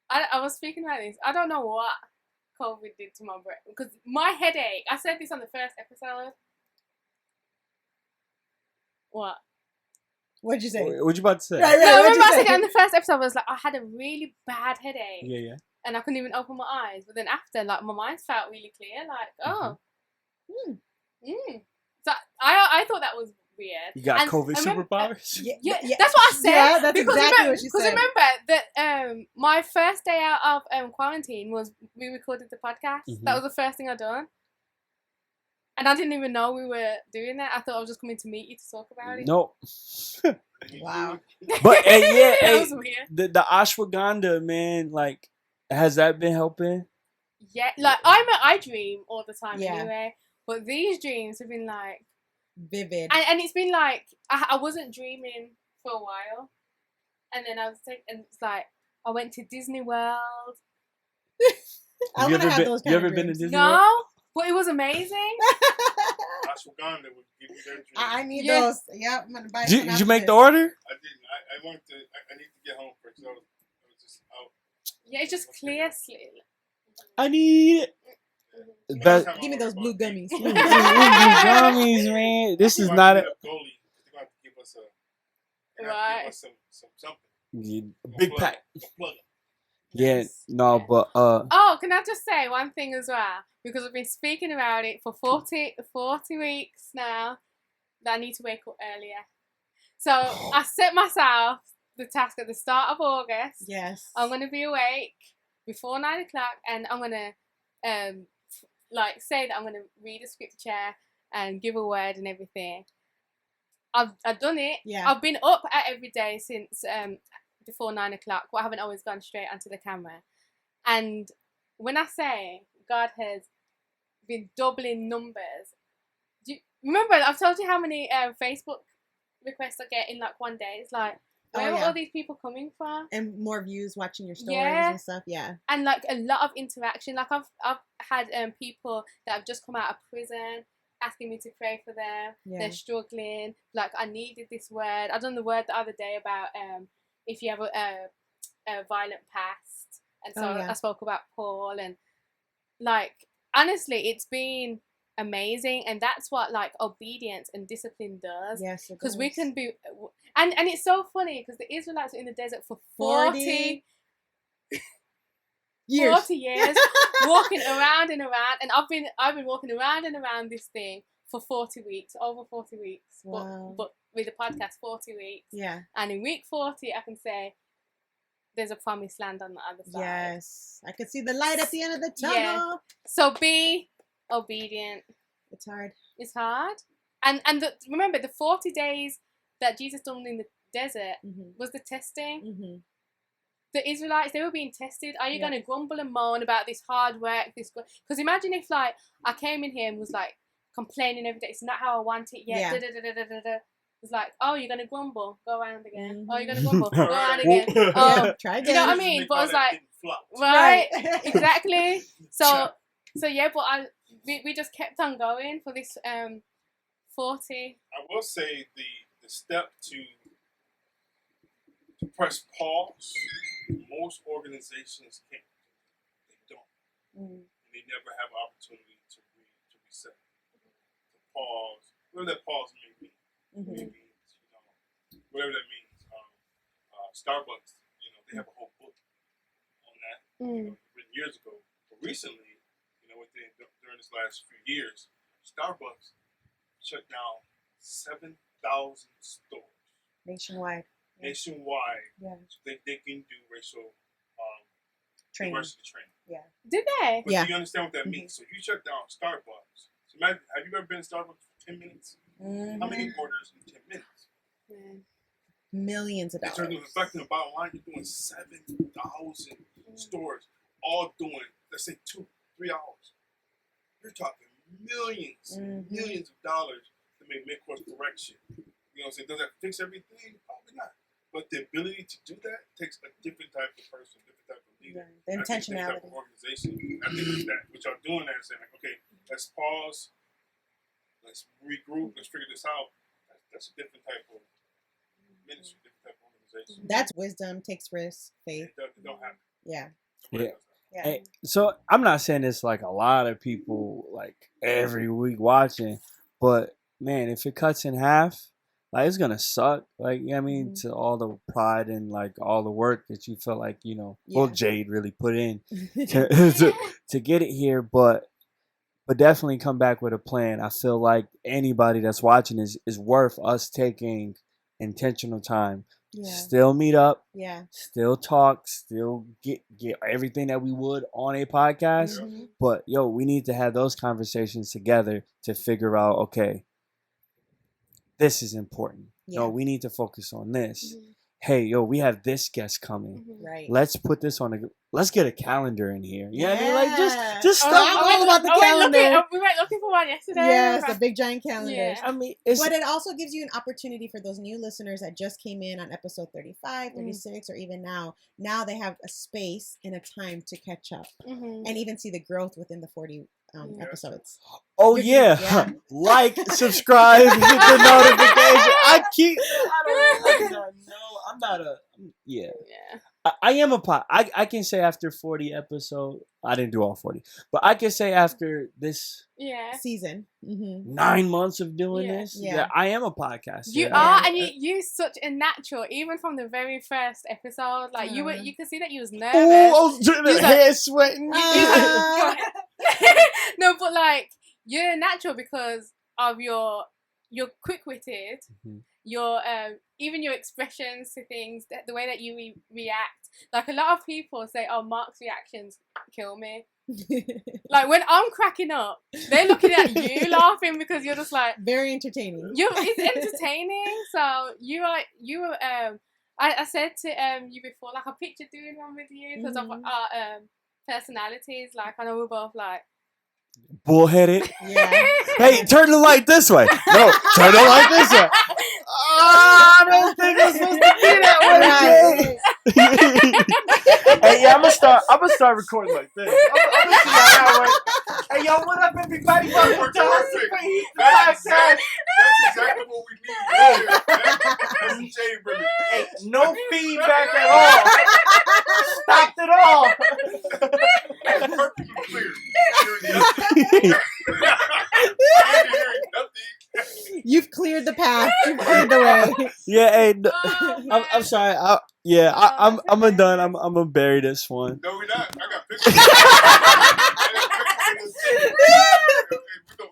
I was speaking about this. I don't know what COVID did to my brain, because my headache. I said this on the first episode. What? What'd you say? What'd you about to say? Right, no, remember I said in the first episode, I was like, I had a really bad headache. Yeah. And I couldn't even open my eyes. But then after, like, my mind felt really clear. Like, So I thought that was weird. You got COVID superpowers? Yeah, that's what I said. Yeah, that's exactly what she said. Because remember that my first day out of quarantine was we recorded the podcast. That was the first thing I done. And I didn't even know we were doing that. I thought I was just coming to meet you to talk about it. No. Wow. But that was weird. The ashwagandha, man, like, has that been helping? Yeah, like I dream all the time anyway. But these dreams have been like vivid. And it's been like I wasn't dreaming for a while. And then I was and it's like I went to Disney World. I want to have those kind of dreams. You ever been to Disney World? No. But it was amazing. Ashwagandha would give you their dreams. I need those. Yep, I'm gonna buy. Did you make the order? I didn't. I want to. I need to get home first. I was just out. Yeah, it's just clear sleep. I need it. Give me those blue gummies. Blue gummies, man. This is not it. They're going to give us right. Give us some something. Big pack. Yeah, no, Yeah. but Oh, can I just say one thing as well? Because I've been speaking about it for 40 weeks now, that I need to wake up earlier. So I set myself the task at the start of August. Yes. I'm going to be awake before 9 o'clock, and I'm going to like say that I'm going to read a scripture and give a word and everything. I've done it. Yeah. I've been up at every day since before 9 o'clock, but I haven't always gone straight onto the camera. And when I say God has been doubling numbers, do you remember I've told you how many Facebook requests I get in like one day? It's like, where are all these people coming from? And more views watching your stories Yeah. and stuff. Yeah. And like a lot of interaction. Like I've had people that have just come out of prison asking me to pray for them. Yeah. They're struggling. Like, I needed this word. I done the word the other day about if you have a violent past, and so I spoke about Paul, and like honestly, it's been amazing, and that's what like obedience and discipline does. Yes, because we can be, and it's so funny because the Israelites were in the desert for 40 years. 40 years walking around and around, and I've been walking around and around this thing for 40 weeks, over 40 weeks. Wow. But with the podcast, 40 weeks. Yeah. And in week 40, I can say there's a promised land on the other side. Yes. I could see the light at the end of the tunnel. Yeah. So be obedient. It's hard. It's hard. And remember, the 40 days that Jesus done in the desert was the testing. Mm-hmm. The Israelites, they were being tested. Are you going to grumble and moan about this hard work? Because imagine if like I came in here and was like complaining every day. It's not how I want it yet. Yeah. It's like, oh, you're going to grumble. Go around again. Mm-hmm. Oh, you're going to grumble. Go around again. Oh, try again. you know what I mean? But I was like, right, exactly. So yeah, but we just kept on going for this 40. I will say the step to press pause, most organizations can't. They don't. And they never have an opportunity to reset, to pause, whatever that pause may mean. Means, whatever that means. Starbucks, they have a whole book on that, written years ago. But recently, during this last few years, Starbucks shut down 7,000 stores nationwide. Yeah. So they can do racial diversity training. Yeah. Did they? But do you understand what that means? So you shut down Starbucks. So imagine, have you ever been to Starbucks for 10 minutes? How many orders in 10 minutes? Millions of dollars. In terms of affecting the bottom line, you're doing 7,000 stores, all doing, let's say 2-3 hours. You're talking millions of dollars to make mid-course correction. You know what I'm saying? Does that fix everything? Probably not. But the ability to do that takes a different type of person, different type of leader. The intentionality. Type of organization. I think it's that. What y'all doing there is saying, like, okay, let's pause, let's regroup, let's figure this out. That's a different type of ministry, different type of organization. That's wisdom, takes risks, faith. It don't happen. Yeah. Hey, so I'm not saying it's like a lot of people like every week watching, but man, if it cuts in half, like it's gonna suck. Like, you know what I mean, to all the pride and like all the work that you felt like, well, Jade really put in to get it here, but definitely come back with a plan. I feel like anybody that's watching is worth us taking intentional time. Still meet up. Still talk. Still get everything that we would on a podcast. But we need to have those conversations together to figure out, okay, this is important. We need to focus on this. Hey, we have this guest coming. Right. Let's put this on let's get a calendar in here. You know what I mean? Like just stuff. I'm all about the calendar. We went looking for one yesterday. Yes, the big giant calendars. Yeah. I mean, but it also gives you an opportunity for those new listeners that just came in on episode 35, 36, or even now. Now they have a space and a time to catch up and even see the growth within the 40 episodes. Oh yeah. Like, subscribe, hit the notification. I don't know. I'm not a I am a pod. I can say after 40 episodes, I didn't do all 40, but I can say after this season, 9 months of doing this, I am a podcaster. You are, and you're such a natural, even from the very first episode. Like you could see that you was nervous. Oh, I was doing the hair sweating. Go ahead. No, but like you're natural because of you're quick-witted. Your even your expressions to things, the way that you react. Like a lot of people say, "Oh, Mark's reactions kill me." Like when I'm cracking up, they're looking at you laughing because you're just like very entertaining. It's entertaining. So I said to you before, like I pictured doing one with you because of our personalities. Like I know we're both like bullheaded. Yeah. Hey, turn the light this way. No, turn the light this way. I don't think I'm supposed to be that way. Hey, yeah, I'm gonna start recording like this. I'm gonna see how that way. Hey, yo, what up, everybody? Welcome to Hustle Pray Eat the Podcast. That's exactly what we need. That's the Jade brother. Hey, no feedback at all. Stopped it all. That's perfectly clear. You've cleared the path. You've cleared the way. Yeah, hey, I'm sorry. I'm done. I'm gonna bury this one. No, we're not. I got pictures.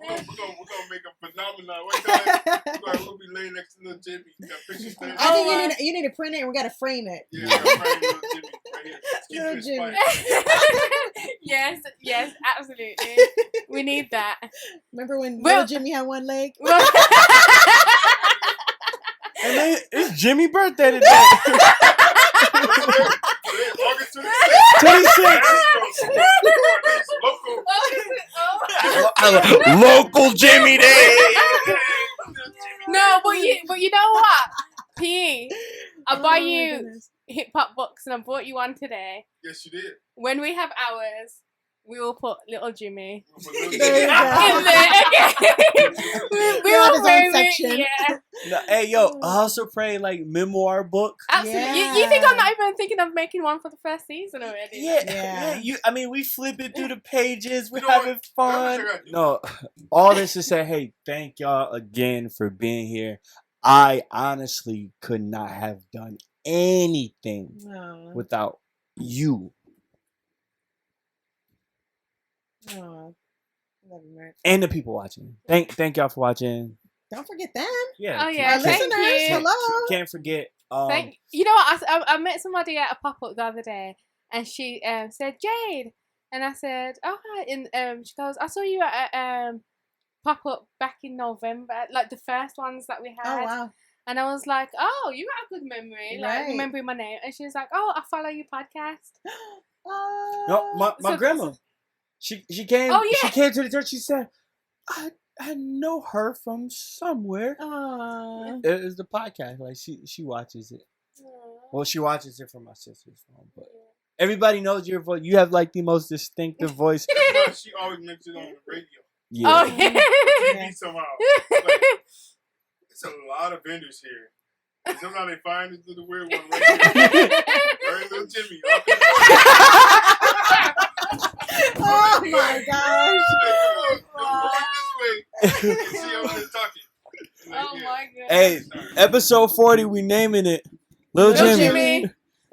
We're gonna make a phenomenon. We'll be laying next to little Jimmy. You got pictures there? I think you need to print it and we gotta frame it. Yeah, I gotta frame little Jimmy right here. Little Jimmy. Yes, absolutely. We need that. Remember when little Jimmy had one leg? And then it's Jimmy's birthday today. August 26th. Local Jimmy Day. No, but you know what? P, I buy you hip hop books and I bought you one today. Yes, you did. When we have ours, we will put little Jimmy There you go. in there. we have will his own frame section. it. Yeah. No, hey, yo, I also pray like memoir book. Absolutely. You think I'm not even thinking of making one for the first season already? Yeah. We flipping through the pages. We're having fun. No, all this to say, hey, thank y'all again for being here. I honestly could not have done anything without you. Oh, love you, Mark. And the people watching. Thank y'all for watching. Don't forget them. Yeah. Oh yeah. Our Thank listeners, you. hello. Can't forget. You know what? I met somebody at a pop-up the other day, and she said Jade, and I said, oh hi, and she goes, I saw you at a pop-up back in November, like the first ones that we had. Oh wow. And I was like, oh, you got a good memory, like Right. remembering my name. And she was like, oh, I follow your podcast. No, my grandma. She came. Oh, yeah. She came to the church. She said, I know her from somewhere. It was the podcast. Like she watches it. Well, she watches it from my sister's phone, but everybody knows your voice. You have like the most distinctive voice. She always makes it on the radio. Yeah. Oh yeah. TV somehow. Like, it's a lot of vendors here. And somehow they find this little weird one right here. Very little Jimmy. Oh my gosh. Oh my god. Hey, episode 40, we naming it. Lil Jimmy.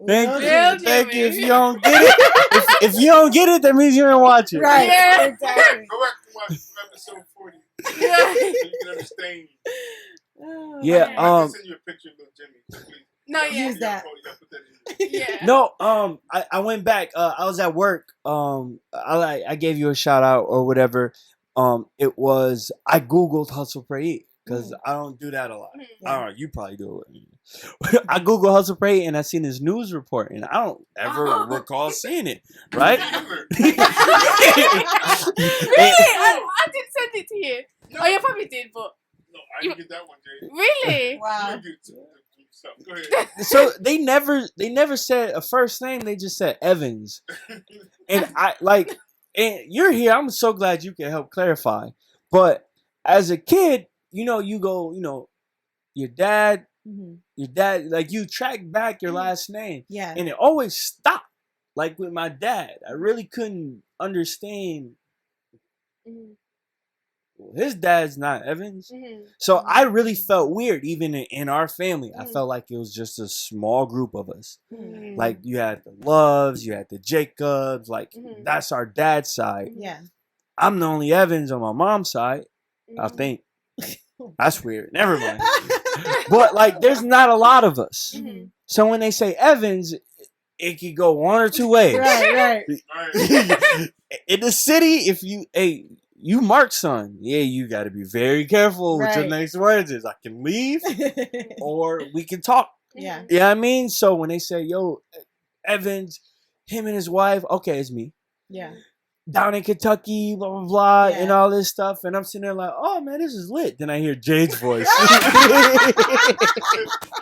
Thank you. Thank you. If you don't get it, if you don't get it, that means you didn't watch it. Right. Yeah. Exactly. Go back to watch episode 40. So you can understand. Yeah. I can send you a picture of little Jimmy. Please. No, yeah. Use that. You gotta put that in. Yeah. No, I went back. I was at work. I gave you a shout out or whatever. It was I Googled Hustle Pray Eat because I don't do that a lot. I don't know. You probably do it. I Googled Hustle Pray Eat and I seen this news report and I don't ever recall seeing it. Right? Really? I didn't send it to you. No. Oh, you probably did, but No, I didn't get that one, Jay. really? Wow. You do some stuff. Go ahead. So they never said a first name. They just said Evans, and and you're here. I'm so glad you can help clarify. But as a kid, you go, your dad your dad, like you track back your last name, Yeah. and it always stopped. Like with my dad, I really couldn't understand. His dad's not Evans, so I really felt weird. Even in our family, I felt like it was just a small group of us. Like you had the Loves, you had the Jacobs. Like that's our dad's side. Yeah. I'm the only Evans on my mom's side. I think that's weird. Never mind. But like, there's not a lot of us. So when they say Evans, it could go one or two ways. Right. In the city, if you Mark's son, you got to be very careful with your next words. Is I can leave or we can talk. Yeah. You know what I mean? So when they say, yo, Evans, him and his wife, okay, it's me. Yeah. Down in Kentucky, blah, blah, blah, and all this stuff. And I'm sitting there like, oh, man, this is lit. Then I hear Jade's voice. And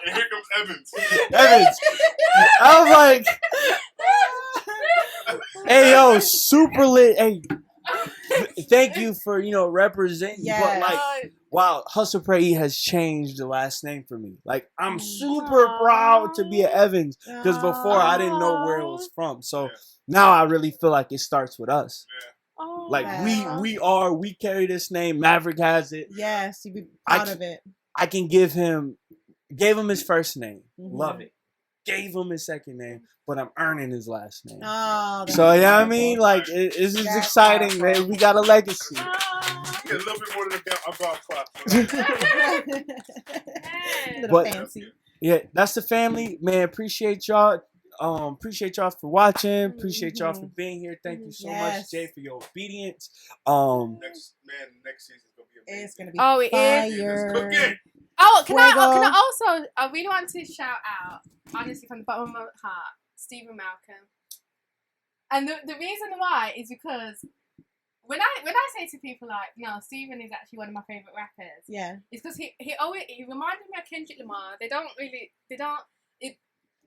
here comes Evans. I was like, hey, yo, super lit. Hey, thank you for, representing. But like, wow, Hustle Pray Eat has changed the last name for me. Like, I'm super proud to be an Evans because before I didn't know where it was from. So now I really feel like it starts with us. Like we carry this name. Maverick has it. Yes, you be proud of it. I can gave him his first name. Love it. Gave him his second name, but I'm earning his last name. Oh, so yeah, I mean, like it's just exciting, man. We got a legacy. Yeah, a little bit more than a golf clap. But fancy. Yeah, that's the family, man. Appreciate y'all. Appreciate y'all for watching. Appreciate y'all for being here. Thank you so much, Jay, for your obedience. Next season's gonna be amazing. It's gonna be fire. Oh, can I also? I really want to shout out, honestly, from the bottom of my heart, Stephen Malcolm. And the reason why is because when I say to people like, no, Stephen is actually one of my favorite rappers. Yeah. It's because he reminded me of Kendrick Lamar.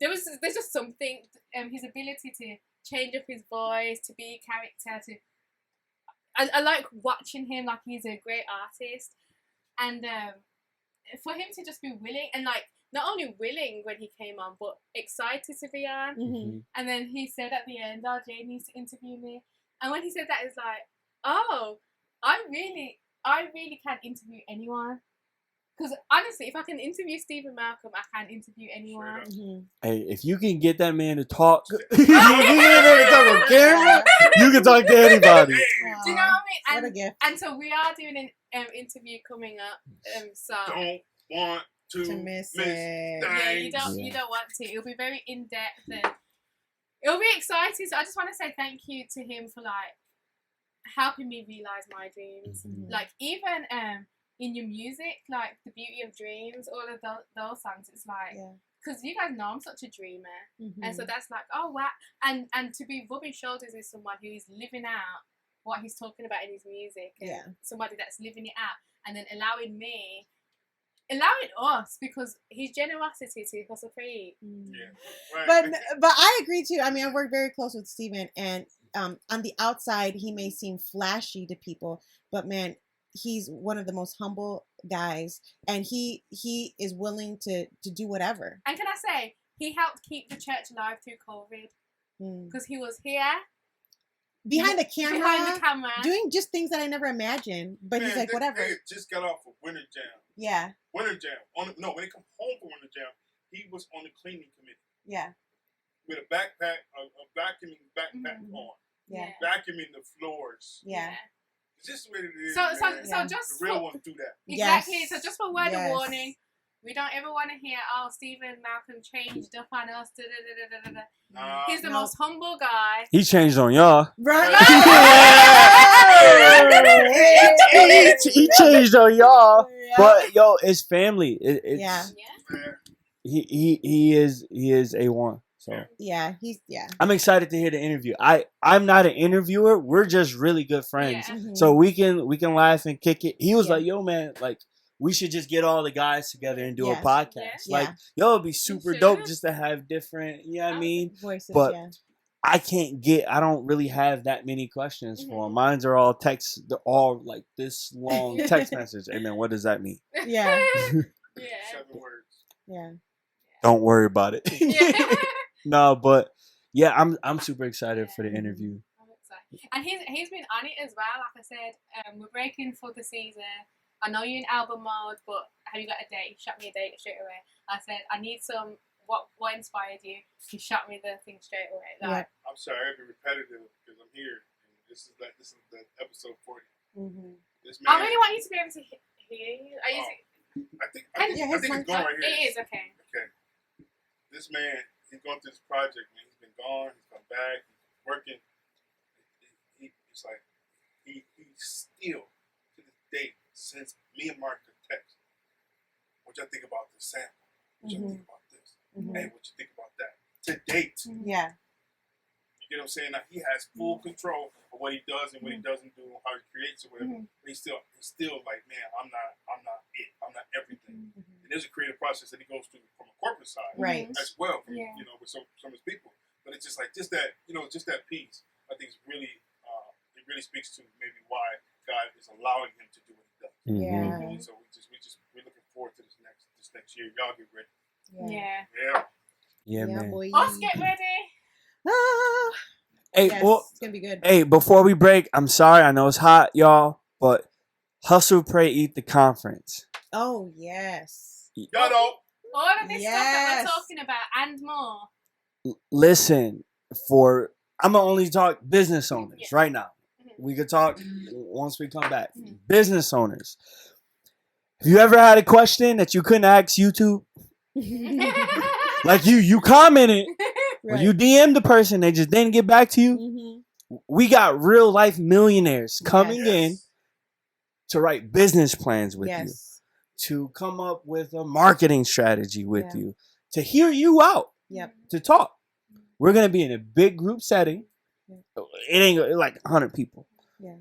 There's just something, his ability to change up his voice, to be character, I like watching him. Like, he's a great artist, and for him to just be willing, and like not only willing when he came on, but excited to be on. And then he said at the end, "Oh, Jay needs to interview me." And when he said that, it's like, oh, I really can interview anyone. Because honestly, if I can interview Stephen Malcolm, I can interview anyone. Hey, if you can get that man to talk, you can talk to anybody. Do you know what I mean? What a gift. And so we are doing an interview coming up. So don't want to miss it. Yeah, you don't want to. It'll be very in depth and it'll be exciting. So I just want to say thank you to him for like helping me realize my dreams. Like even in your music, like The Beauty of Dreams, all of those songs, it's like, because you guys know I'm such a dreamer, and so that's like, oh wow, and to be rubbing shoulders with someone who is living out what he's talking about in his music, and somebody that's living it out, and then allowing us, because his generosity to Hustle Pray. But I agree too. I mean, I work very close with Stephen, and on the outside, he may seem flashy to people, but man, he's one of the most humble guys, and he is willing to do whatever. And can I say, he helped keep the church alive through COVID, because he was here behind the camera, doing just things that I never imagined. But he's like, whatever. They just got off of Winter Jam. Yeah. Winter Jam. When they come home from Winter Jam, he was on the cleaning committee. Yeah. With a backpack, a vacuuming backpack on. Yeah. Vacuuming the floors. Yeah. It's just the way it is. So just the real ones do that. Exactly. Yes. So just for word of warning, we don't ever want to hear, oh, Stephen Malcolm changed up on us. He's the most humble guy. He changed on y'all. Right. he changed on y'all. But yo, it's family. He is A1. So I'm excited to hear the interview. I'm not an interviewer. We're just really good friends. So we can laugh and kick it. He was like, yo man, like we should just get all the guys together and do a podcast. Like, yo, it'd be super dope just to have different, you know what I mean? Voices, but I don't really have that many questions for them. Mine's are all text, they're all like this long text message. Hey man, what does that mean? Yeah. 7 words. Yeah. Don't worry about it. Yeah. No, but yeah, I'm super excited for the interview. I'm excited. And he's been on it as well. Like I said, we're breaking for the season. I know you're in album mode, but have you got a date? He shot me a date straight away. I said, I need some. What inspired you? He shot me the thing straight away. Like, I'm sorry, I gotta be repetitive because I'm here. And this is the episode 40. Mm-hmm. This man. I really want you to be able to hear you. I think it's going right here. It is okay. Okay. This man, he's going through this project, man. He's been gone. He's come back. He's working. It's like he still to this day since me and Mark could text. What y'all think about this sample? What y'all think about this? Mm-hmm. Hey, what you think about that? To date. Yeah. You get what I'm saying? Now he has full control of what he does and what he doesn't do, how he creates or whatever. But he's still like, man, I'm not it. I'm not everything. And there's a creative process that he goes through from a corporate side, Right. as well. You know, with some of his people. But it's just like just that piece. I think it's really it really speaks to maybe why God is allowing him to do what he does. Yeah. And so we're looking forward to this next year. Y'all get ready. Yeah. Yeah, man. Boy. Us get ready. Ah. Hey, Yes, well, it's gonna be good. hey, before we break, I'm sorry. I know it's hot, y'all, but Hustle, Pray, Eat the conference. Oh yes. Y'all know. All of this stuff that Yes. we're talking about and more. Listen, I'm gonna only talk business owners Yeah. right now. We could talk once we come back. Business owners. Have you ever had a question that you couldn't ask YouTube? Like you commented, or you DM'd the person, they just didn't get back to you. Mm-hmm. We got real life millionaires coming Yes. in to write business plans with you, to come up with a marketing strategy with Yeah. you, to hear you out, Yep. to talk. We're gonna be in a big group setting. Yeah. It ain't like 100 people. Yeah.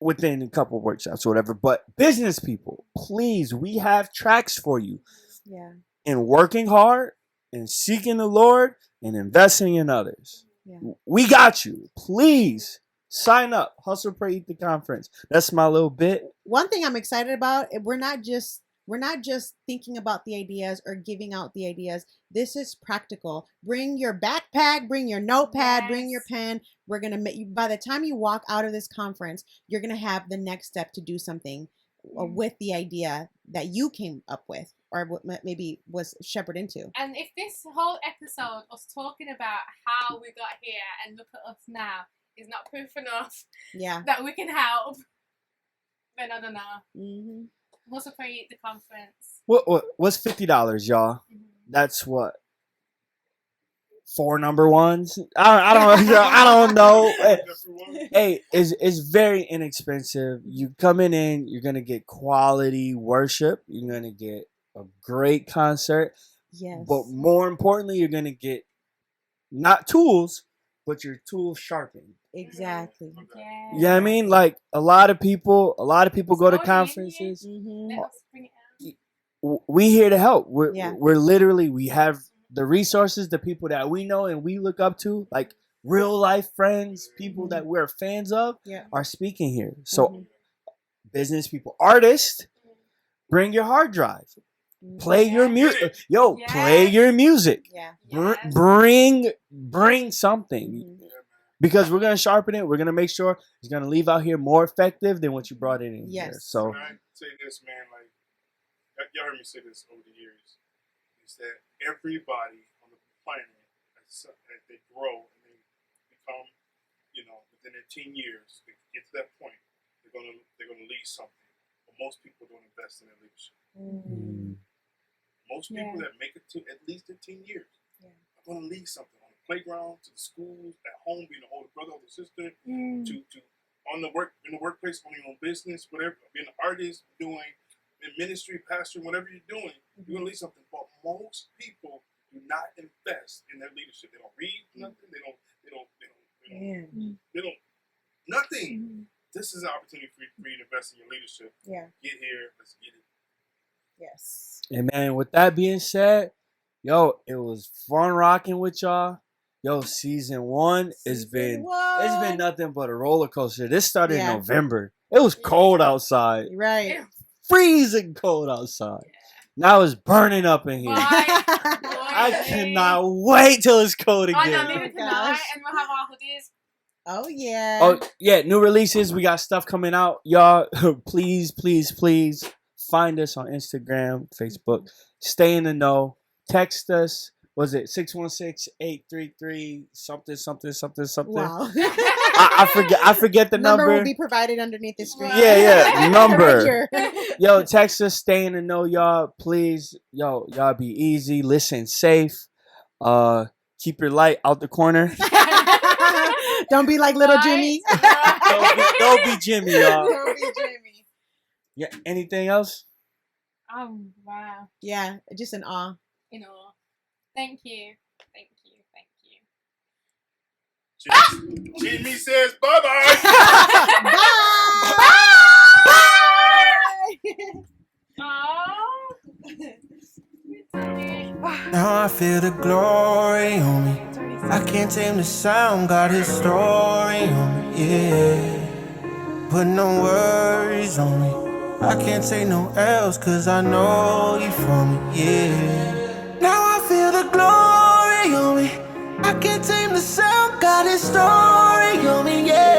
Within a couple workshops or whatever. But business people, please, we have tracks for you. Yeah. In working hard and seeking the Lord and investing in others. Yeah. We got you. Please sign up. Hustle, Pray, Eat the conference. That's my little bit. One thing I'm excited about, we're not just thinking about the ideas or giving out the ideas. This is practical. Bring your backpack, bring your notepad, bring your pen. We're going to make you, by the time you walk out of this conference, you're going to have the next step to do something with the idea that you came up with or what maybe was shepherded into. And if this whole episode, us talking about how we got here and look at us now, is not proof enough that we can help, then I don't know. Mm-hmm. What's the Pray Eat the conference? What's $50, y'all? That's what? 4 number ones? I don't know. Hey, it's very inexpensive. You coming in, you're gonna get quality worship. You're gonna get a great concert. Yes. But more importantly, you're gonna get not tools, but your tools sharpened. Exactly. Yeah. You know what I mean? Like a lot of people go to conferences. Mm-hmm. Let us bring it out. We here to help. We're Yeah. literally, we have the resources, the people that we know and we look up to, like real life friends, people that we're fans of, are speaking here. So business people, artists, bring your hard drive. Play your music. Yo, play your music. Yeah. Bring something. Because we're gonna sharpen it. We're gonna make sure it's gonna leave out here more effective than what you brought it in here. So Can I say this, man, like y'all heard me say this over the years, is that everybody on the planet, as they grow and they become, within their 10 years, they get to that point, they're gonna leave something. But most people don't invest in their leadership. Most people that make it to at least 10 years are gonna leave something on the playground, to the schools, at home, being an older brother, older sister, to in the workplace, owning your own business, whatever, being an artist, doing in ministry, pastor, whatever you're doing, you're gonna leave something. But most people do not invest in their leadership. They don't read nothing. They don't nothing. This is an opportunity for you to invest in your leadership. Yeah. Get here. Let's get it. Yes. And man, with that being said, yo, it was fun rocking with y'all. Yo, season 1 it's been nothing but a roller coaster. This started in November. It was cold outside. Right. Freezing cold outside. Now it's burning up in here. I cannot wait till it's cold I again. know, maybe tonight, and we'll have our hoodies. Oh yeah. Oh yeah, new releases. We got stuff coming out, y'all. Please, please, please find us on Instagram, Facebook. Stay in the know. Text us. Was it 616-833 something something something something? Wow. I forget the number. Number will be provided underneath the screen. Yeah, number. Right Yo, text us. Stay in the know, y'all. Please, y'all be easy. Listen safe. Keep your light out the corner. Don't be like little Jimmy. Don't be Jimmy, y'all. Don't be Jimmy. Yeah. Anything else? Oh, wow. Yeah, just an awe. You know, thank you. Thank you. Thank you. Jimmy says bye-bye. Now I feel the glory on me. I can't tame the sound, got his story on me, yeah. Put no worries on me. I can't take no else, cause I know you for me, yeah. Now I feel the glory on me. I can't tame the sound, got his story on me, yeah.